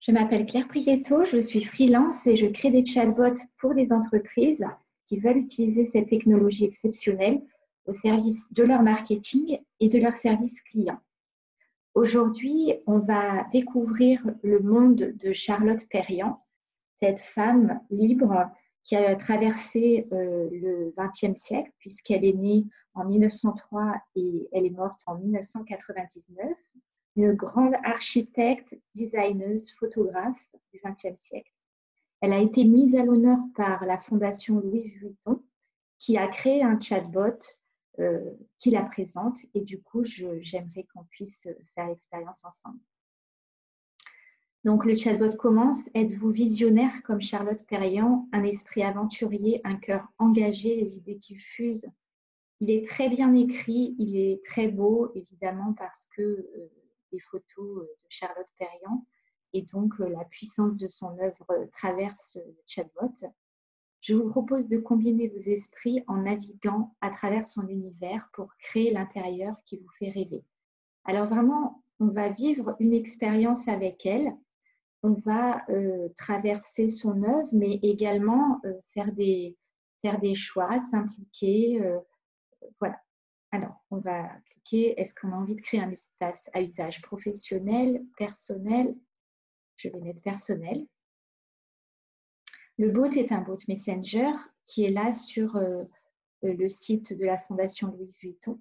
Je m'appelle Claire Prieto, je suis freelance et je crée des chatbots pour des entreprises qui veulent utiliser cette technologie exceptionnelle au service de leur marketing et de leur service client. Aujourd'hui, on va découvrir le monde de Charlotte Perriand, cette femme libre qui a traversé le XXe siècle puisqu'elle est née en 1903 et elle est morte en 1999. Une grande architecte, designeuse, photographe du XXe siècle. Elle a été mise à l'honneur par la Fondation Louis Vuitton, qui a créé un chatbot qui la présente. Et du coup, j'aimerais qu'on puisse faire l'expérience ensemble. Donc, le chatbot commence. Êtes-vous visionnaire comme Charlotte Perriand, un esprit aventurier, un cœur engagé, les idées qui fusent? Il est très bien écrit, il est très beau, évidemment, parce que des photos de Charlotte Perriand et donc la puissance de son œuvre traverse le chatbot. Je vous propose de combiner vos esprits en naviguant à travers son univers pour créer l'intérieur qui vous fait rêver. Alors vraiment, on va vivre une expérience avec elle. On va traverser son œuvre, mais également faire des choix, s'impliquer. Voilà. Alors, on va cliquer. Est-ce qu'on a envie de créer un espace à usage professionnel, personnel? Je vais mettre personnel. Le bot est un bot Messenger qui est là sur le site de la Fondation Louis Vuitton.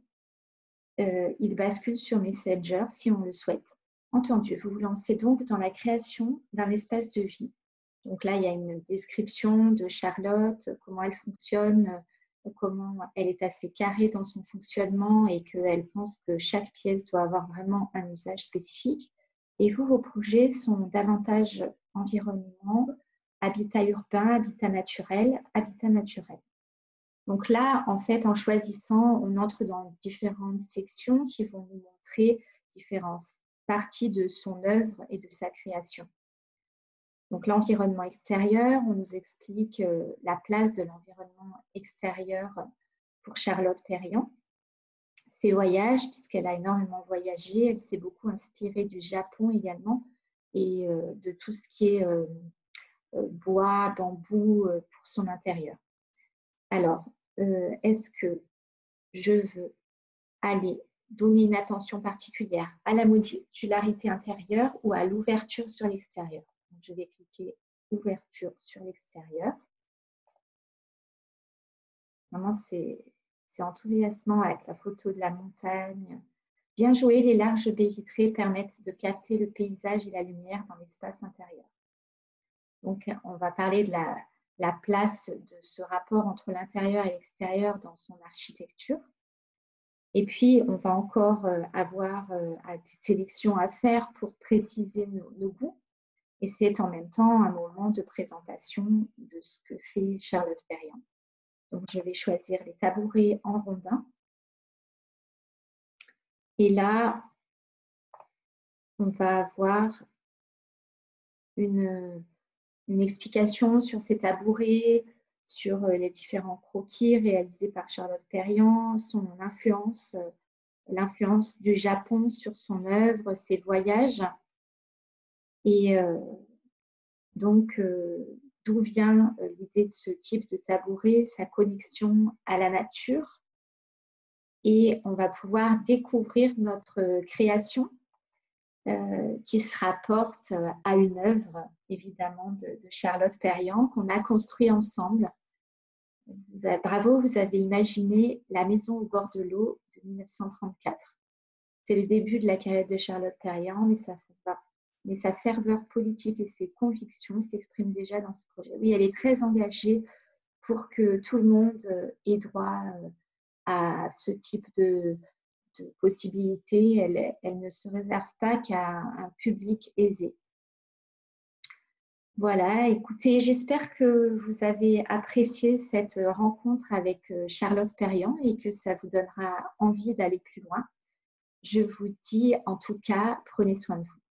Il bascule sur Messenger si on le souhaite. Entendu, vous vous lancez donc dans la création d'un espace de vie. Donc là, il y a une description de Charlotte, comment elle fonctionne, comment elle est assez carrée dans son fonctionnement et qu'elle pense que chaque pièce doit avoir vraiment un usage spécifique. Et vous, vos projets sont davantage environnement, habitat urbain, habitat naturel, habitat naturel. Donc là, en fait, en choisissant, on entre dans différentes sections qui vont nous montrer différentes parties de son œuvre et de sa création. Donc l'environnement extérieur, on nous explique la place de l'environnement extérieur pour Charlotte Perriand. Ses voyages, puisqu'elle a énormément voyagé, elle s'est beaucoup inspirée du Japon également et de tout ce qui est bois, bambou pour son intérieur. Alors, est-ce que je veux aller donner une attention particulière à la modularité intérieure ou à l'ouverture sur l'extérieur? Je vais cliquer ouverture sur l'extérieur. Vraiment, c'est enthousiasmant avec la photo de la montagne. Bien joué, les larges baies vitrées permettent de capter le paysage et la lumière dans l'espace intérieur. Donc, on va parler de la place de ce rapport entre l'intérieur et l'extérieur dans son architecture. Et puis, on va encore avoir des sélections à faire pour préciser nos goûts. Et c'est en même temps un moment de présentation de ce que fait Charlotte Perriand. Donc, je vais choisir les tabourets en rondin. Et là, on va avoir une explication sur ces tabourets, sur les différents croquis réalisés par Charlotte Perriand, son influence, l'influence du Japon sur son œuvre, ses voyages. Et donc, d'où vient l'idée de ce type de tabouret, sa connexion à la nature. Et on va pouvoir découvrir notre création qui se rapporte à une œuvre, évidemment, de Charlotte Perriand qu'on a construit ensemble. Bravo, vous avez imaginé la maison au bord de l'eau de 1934. C'est le début de la carrière de Charlotte Perriand, mais sa ferveur politique et ses convictions s'expriment déjà dans ce projet. Oui, elle est très engagée pour que tout le monde ait droit à ce type de possibilités. Elle ne se réserve pas qu'à un public aisé. Voilà, écoutez, j'espère que vous avez apprécié cette rencontre avec Charlotte Perriand et que ça vous donnera envie d'aller plus loin. Je vous dis en tout cas, prenez soin de vous.